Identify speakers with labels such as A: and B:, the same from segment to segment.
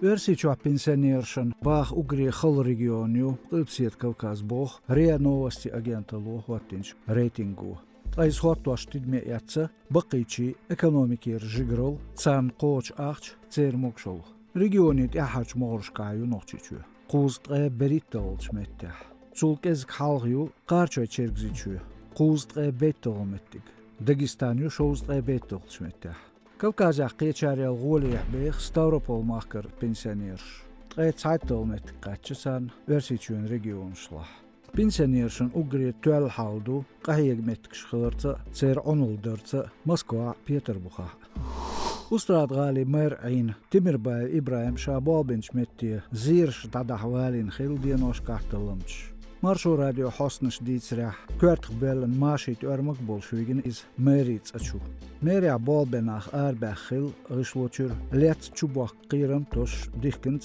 A: Версичу пенсионершин бах угре хал регионю, Липсет Кавказ бог, РИА новости агента лохваттинч рейтингу. Айс хуаттуаш тидме ятса, бақичи экономики ржигрол, цан коч ахч, цермокшол. Регионит яхач моршкаю нохчичу. Қуздғэ бериттолч меттях. Цулкез кхалгю, қарчой чергзичу. Қуздғэ беттолметтиг. Дагестаню шоуздғэ беттолч меттях. Кавказах қечарел ғолиях бех Ставропол махкар пенсионерш. Тғэ цайтолметтиг қатчасан версичуен регионшлах. Пенсионершин угре туал халду, қахиег меттикш хылырца, цер онулдырца, Москва, Петербурга. Устрад غالي مير عين تمرباي إبراهيم شابابنش متي زيرش دادحوالين خيل دينوش كارتلمش مارشو راديو حسنش ديتسرح كورتخ بيلن ماشيت أرمك بولشويجن إز ميريتس أشو ميريا بالبناخ أربع خيل غشلوتشر ليت تشوبوخ قيرم توش ديخكن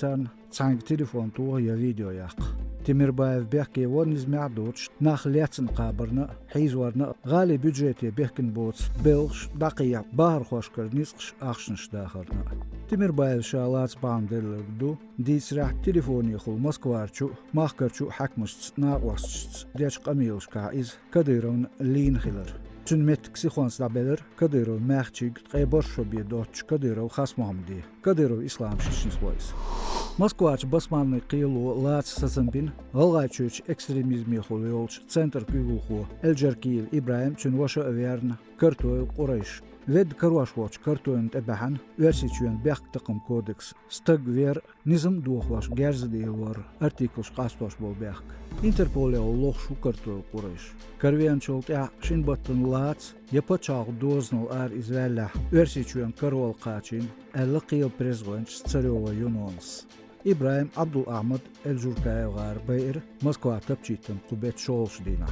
A: تسانج تليفون توه يا فيديو ياق تمربايف بيحكي ونزمع دوتش ناخ ليتسن قابرنا حيزورنا غالي بيجيتي بيحكن بوتس بيلش بقية باهر خوشكر نسقش أخشنش داخلنا تمربايف شالات باندلردو ديسرح تليفوني خل موسكوارچو ماخكرچو حكمشت ناقوشت ديش قميلش كايز كديرون لين خلر تن متكسي خوانس دابلر كديرو ماخچيگ قيبرشو بيدوتش كديرو خاص محمدي كديرو إسلام ششنس ويس Москвач басманный қиылу лац сазынбин, ғалғайчуч экстремизми хулиолч, центр күйгулху, Элджеркиев Ибраим чун ваша аверн, картойл Қурайш. Вед карвашвоч картоyn эбахан, версичуен бяк тақым кодекс, стаг вер, низм дуохлаш герзадейлвар, артиклш қастош бол бяк. Интерполео лохшу картойл Қурайш. Карвенчолт я шинбаттын лац, япачақ дознал ар извеллах, версичуен карвал қачин, әлі қиыл презгонч царева юнонс. إبراهيم عبد الأحمد الجركاي غار بير موسكوا تبجيتن قبيت شولش دينا